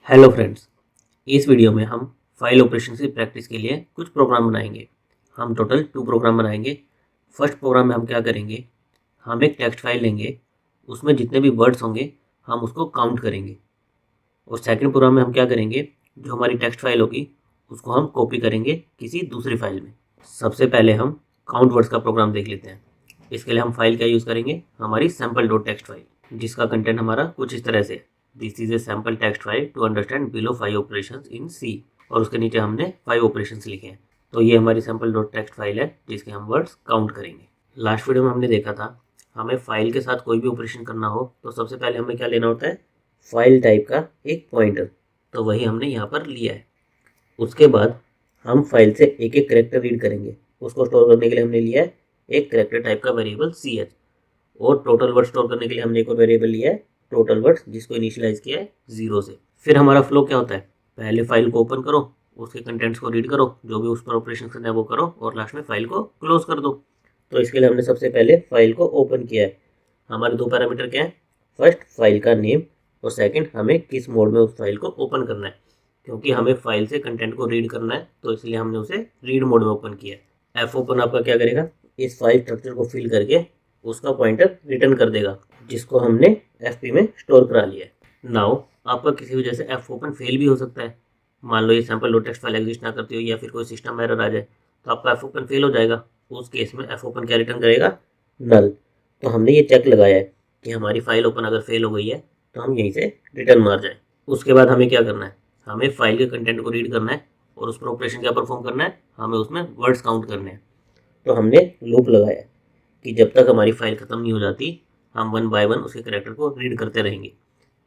Hello friends, इस video में हम फाइल ऑपरेशन की प्रैक्टिस के लिए कुछ प्रोग्राम बनाएंगे। हम टोटल 2 प्रोग्राम बनाएंगे। फर्स्ट प्रोग्राम में हम क्या करेंगे, हम एक टेक्स्ट फाइल लेंगे, उसमें जितने भी वर्ड्स होंगे हम उसको काउंट करेंगे। और सेकंड प्रोग्राम में हम क्या करेंगे, जो हमारी टेक्स्ट फाइल होगी उसको हम कॉपी करेंगे किसी दूसरी फाइल में। सबसे पहले हम काउंट वर्ड्स का प्रोग्राम देख लेते हैं। इसके लिए हम फाइल क्या यूज़ करेंगे, हमारी सैम्पल डॉट टेक्स्ट फाइल, जिसका कंटेंट हमारा कुछ इस तरह से है। This is a sample text file to understand below 5 operations in C. और उसके नीचे हमने 5 ऑपरेशंस लिखे हैं। तो ये हमारी सैम्पल डॉट टेक्स्ट फाइल है जिसके हम वर्ड्स काउंट करेंगे। लास्ट वीडियो में हमने देखा था, हमें फाइल के साथ कोई भी ऑपरेशन करना हो तो सबसे पहले हमें क्या लेना होता है, फाइल टाइप का एक पॉइंटर। तो वही हमने यहाँ पर लिया है। उसके बाद हम फाइल से एक एक करेक्टर रीड करेंगे। उसको स्टोर करने के लिए हमने लिया है एक करेक्टर टाइप का वेरिएबल ch। और टोटल वर्ड स्टोर करने के लिए हमने एक और वेरिएबल लिया है टोटल वर्ड्स, जिसको इनिशियलाइज किया है 0 से। फिर हमारा फ्लो क्या होता है, पहले फाइल को ओपन करो, उसके कंटेंट्स को रीड करो, जो भी उस पर ऑपरेशन करना है वो करो, और लास्ट में फाइल को क्लोज कर दो। तो इसके लिए हमने सबसे पहले फाइल को ओपन किया है। हमारे 2 पैरामीटर क्या है, फर्स्ट फाइल का नेम, और सेकंड हमें किस मोड में उस फाइल को ओपन करना है। क्योंकि हमें फाइल से कंटेंट को रीड करना है तो इसलिए हमने उसे रीड मोड में ओपन किया है। एफ ओपन आपका क्या करेगा, इस फाइल स्ट्रक्चर को फिल करके उसका पॉइंटर रिटर्न कर देगा, जिसको हमने एफपी में स्टोर करा लिया है। नाउ आपका किसी वजह से एफ ओपन फेल भी हो सकता है। मान लो ये sample dot text file exist ना करती हो या फिर कोई सिस्टम एरर आ जाए तो आपका एफ ओपन फेल हो जाएगा। उस केस में एफ ओपन क्या रिटर्न करेगा, नल। तो हमने ये चेक लगाया है कि हमारी फाइल ओपन अगर फेल हो गई है तो हम यहीं से रिटर्न मार जाए। उसके बाद हमें क्या करना है, हमें फाइल के कंटेंट को रीड करना है और उस पर ऑपरेशन क्या परफॉर्म करना है, हमें उसमें वर्ड्स काउंट करने हैं। तो हमने लूप लगाया कि जब तक हमारी फाइल खत्म नहीं हो जाती हम 1 बाय 1 उसके करेक्टर को रीड करते रहेंगे।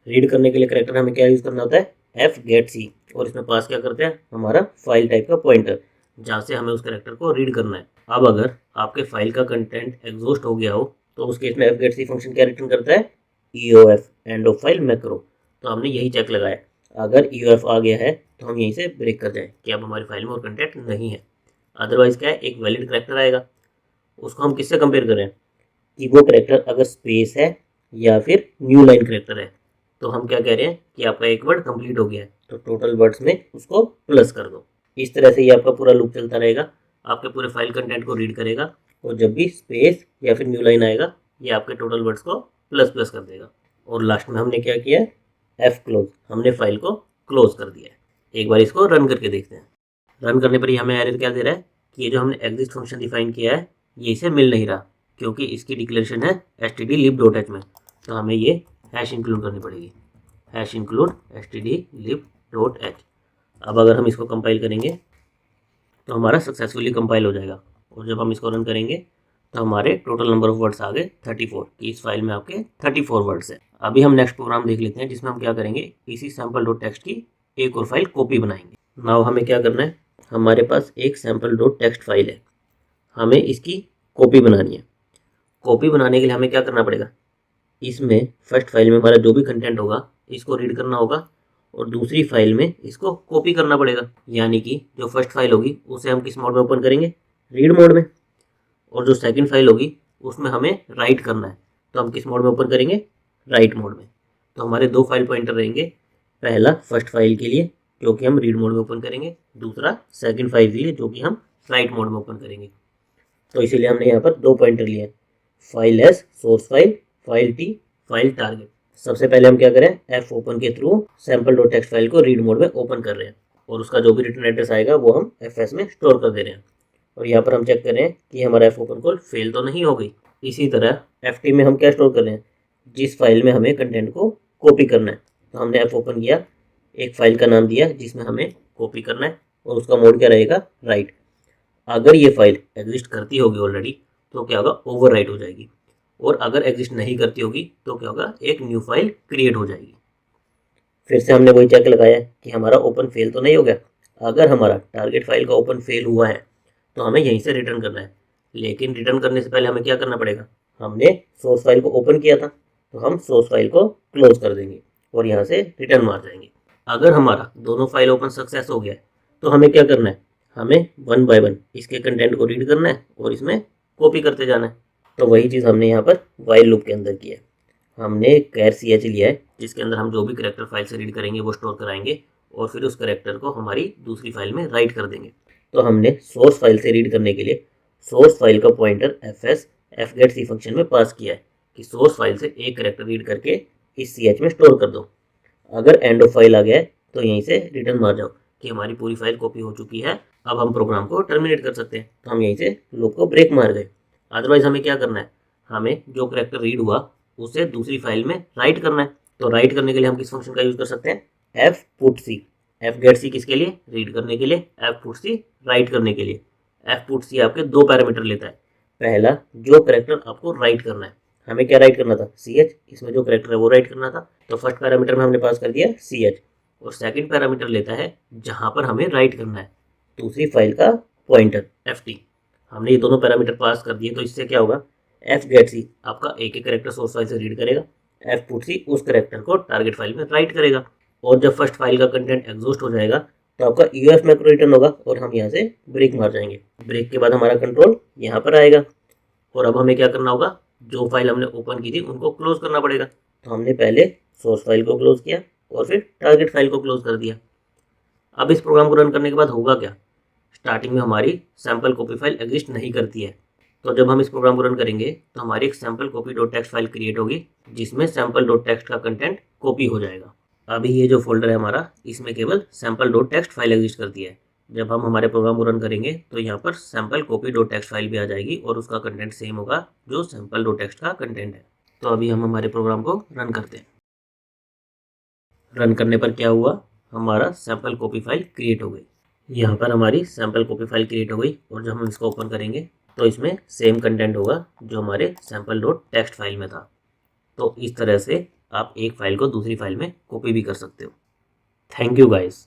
रीड करने के लिए करेक्टर हमें क्या यूज़ करना होता है, एफ गेट सी। और इसमें पास क्या करते हैं, हमारा फाइल टाइप का पॉइंटर, जहाँ से हमें उस करेक्टर को रीड करना है। अब अगर आपके फाइल का कंटेंट एग्जॉस्ट हो गया हो तो उस केस में एफ गेट सी फंक्शन क्या रिटर्न करता है, E O F, end of file macro. तो हमने यही चेक लगाया, अगर ई ओ एफ आ गया है तो हम यहीं से ब्रेक कर जाए कि अब हमारी फाइल में और कंटेंट नहीं है। अदरवाइज क्या है, एक वैलिड करेक्टर आएगा। उसको हम किससे कंपेयर करें कि वो करेक्टर अगर स्पेस है या फिर न्यू लाइन करेक्टर है। तो हम क्या कह रहे हैं कि आपका एक वर्ड कंप्लीट हो गया है तो टोटल वर्ड्स में उसको प्लस कर दो। इस तरह से ये आपका पूरा लूप चलता रहेगा, आपके पूरे फाइल कंटेंट को रीड करेगा, और जब भी स्पेस या फिर न्यू लाइन आएगा ये आपके टोटल वर्ड्स को प्लस प्लस कर देगा। और लास्ट में हमने क्या किया, एफ क्लोज, हमने फाइल को क्लोज कर दिया है। एक बार इसको रन करके देखते हैं। रन करने पर ही हमें एरर क्या दे रहा है कि ये जो हमने एग्जिस्ट फंक्शन डिफाइन किया है ये इसे मिल नहीं रहा, क्योंकि इसकी डिक्लेरेशन है stdlib.h में। तो हमें ये हैश इंक्लूड करनी पड़ेगी, हैश इंक्लूड stdlib.h। अब अगर हम इसको कंपाइल करेंगे तो हमारा सक्सेसफुली कंपाइल हो जाएगा। और जब हम इसको रन करेंगे तो हमारे टोटल नंबर ऑफ वर्ड्स आ गए 34, कि इस फाइल में आपके 34 वर्ड्स हैं। अभी हम नेक्स्ट प्रोग्राम देख लेते हैं जिसमें हम क्या करेंगे, इसी सैम्पल डॉट टेक्स्ट की एक और फाइल कॉपी बनाएंगे। नाउ हमें क्या करना है, हमारे पास एक सैम्पल डॉट टेक्स्ट फाइल है, हमें इसकी कॉपी बनानी है। कॉपी बनाने के लिए हमें क्या करना पड़ेगा, इसमें फर्स्ट फाइल में हमारा जो भी कंटेंट होगा इसको रीड करना होगा, और दूसरी फाइल में इसको कॉपी करना पड़ेगा। यानी कि जो फर्स्ट फाइल होगी उसे हम किस मोड में ओपन करेंगे, रीड मोड में। और जो सेकंड फाइल होगी उसमें हमें राइट करना है, तो हम किस मोड में ओपन करेंगे, राइट मोड में। तो हमारे 2 फाइल पॉइंटर रहेंगे, पहला फर्स्ट फाइल के लिए जो कि हम रीड मोड में ओपन करेंगे, दूसरा सेकंड फाइल के लिए जो कि हम राइट मोड में ओपन करेंगे। तो इसीलिए हमने यहाँ पर 2 पॉइंटर लिए हैं, file S source file, file T file target. सबसे पहले हम क्या करें, एफ ओपन के through sample dot text file को रीड मोड में ओपन कर रहे हैं, और उसका जो भी रिटर्न एड्रेस आएगा वो हम एफ एस में स्टोर कर दे रहे हैं। और यहाँ पर हम चेक कर रहे हैं कि हमारा एफ ओपन कॉल फेल तो नहीं हो गई। इसी तरह एफ टी में हम क्या स्टोर कर रहे हैं, जिस फाइल में हमें कंटेंट को कॉपी करना है। तो हमने एफ ओपन किया, एक फाइल का नाम दिया जिसमें हमें कॉपी करना है, और उसका मोड क्या रहेगा, राइट। अगर ये फाइल एग्जिस्ट करती होगी ऑलरेडी तो क्या होगा, ओवर राइट हो जाएगी। और अगर एग्जिस्ट नहीं करती होगी तो क्या होगा, एक न्यू फाइल क्रिएट हो जाएगी। फिर से हमने वही चेक लगाया कि हमारा ओपन फेल तो नहीं हो गया। अगर हमारा टारगेट फाइल का ओपन फेल हुआ है तो हमें यहीं से रिटर्न करना है। लेकिन रिटर्न करने से पहले हमें क्या करना पड़ेगा, हमने सोर्स फाइल को ओपन किया था तो हम सोर्स फाइल को क्लोज कर देंगे और यहाँ से रिटर्न मार जाएंगे। अगर हमारा दोनों फाइल ओपन सक्सेस हो गया तो हमें क्या करना है, हमें 1 बाय 1 इसके कंटेंट को रीड करना है और इसमें कॉपी करते जाना है। तो वही चीज़ हमने यहाँ पर वाइल लूप के अंदर की है। हमने कैर सी एच लिया है जिसके अंदर हम जो भी करेक्टर फाइल से रीड करेंगे वो स्टोर कराएंगे और फिर उस करेक्टर को हमारी दूसरी फाइल में राइट कर देंगे। तो हमने सोर्स फाइल से रीड करने के लिए सोर्स फाइल का पॉइंटर fgetc फंक्शन में पास किया है कि सोर्स फाइल से एक करेक्टर रीड करके इस सी एच में स्टोर कर दो। अगर एंड ऑफ फाइल आ गया है तो यहीं से रिटर्न मार जाओ कि हमारी पूरी फाइल कॉपी हो चुकी है, अब हम प्रोग्राम को टर्मिनेट कर सकते हैं। तो हम यहीं से लूप को ब्रेक मार गए। अदरवाइज हमें क्या करना है, हमें जो करेक्टर रीड हुआ उसे दूसरी फाइल में राइट करना है। तो राइट करने के लिए हम किस फंक्शन का यूज कर सकते हैं, एफ पुट सी। एफ गेट सी किसके लिए, रीड करने के लिए, एफ पुट सी राइट करने के लिए। एफ पुट सी आपके दो पैरामीटर लेता है। पहला, जो करेक्टर आपको राइट करना है, हमें क्या राइट करना था, सी एच, इसमें जो करेक्टर है वो राइट करना था। तो फर्स्ट पैरामीटर में हमने पास कर दिया सी एच, और सेकंड पैरामीटर लेता है जहां पर हमें राइट करना है दूसरी फाइल का पॉइंटर एफ टी। हमने ये दोनों पैरामीटर पास कर दिए। तो इससे क्या होगा, एफ गेट सी आपका एक एक करेक्टर सोर्स फाइल से रीड करेगा, एफ पुट सी उस करेक्टर को टारगेट फाइल में राइट करेगा, और जब फर्स्ट फाइल का कंटेंट एग्जॉस्ट हो जाएगा तो आपका यूएफ मैक्रो रिटर्न होगा और हम यहाँ से ब्रेक मार जाएंगे। ब्रेक के बाद हमारा कंट्रोल यहाँ पर आएगा और अब हमें क्या करना होगा, जो फाइल हमने ओपन की थी उनको क्लोज करना पड़ेगा। तो हमने पहले सोर्स फाइल को क्लोज किया और फिर टारगेट फाइल को क्लोज कर दिया। अब इस प्रोग्राम को रन करने के बाद होगा क्या, स्टार्टिंग में हमारी सैम्पल कॉपी फाइल एग्जिस्ट नहीं करती है। तो जब हम इस प्रोग्राम को रन करेंगे तो हमारी एक sample copy dot text file create होगी जिसमें सैम्पल डॉट टेक्स्ट का कंटेंट कॉपी हो जाएगा। अभी ये जो फोल्डर है हमारा, इसमें केवल sample dot text file exist करती है। जब हम हमारे प्रोग्राम को रन करेंगे तो यहाँ पर sample copy dot text file भी आ जाएगी और उसका कंटेंट सेम होगा जो सैम्पल डॉट टेक्स्ट का कंटेंट है। तो अभी हम हमारे प्रोग्राम को रन करते हैं। रन करने पर क्या हुआ, हमारा सैम्पल कॉपी फाइल क्रिएट हो गई। यहाँ पर हमारी सैम्पल कॉपी फाइल क्रिएट हो गई और जब हम इसको ओपन करेंगे तो इसमें सेम कंटेंट होगा जो हमारे सैम्पल डॉट टेक्स्ट फाइल में था। तो इस तरह से आप एक फाइल को दूसरी फाइल में कॉपी भी कर सकते हो। Thank you guys.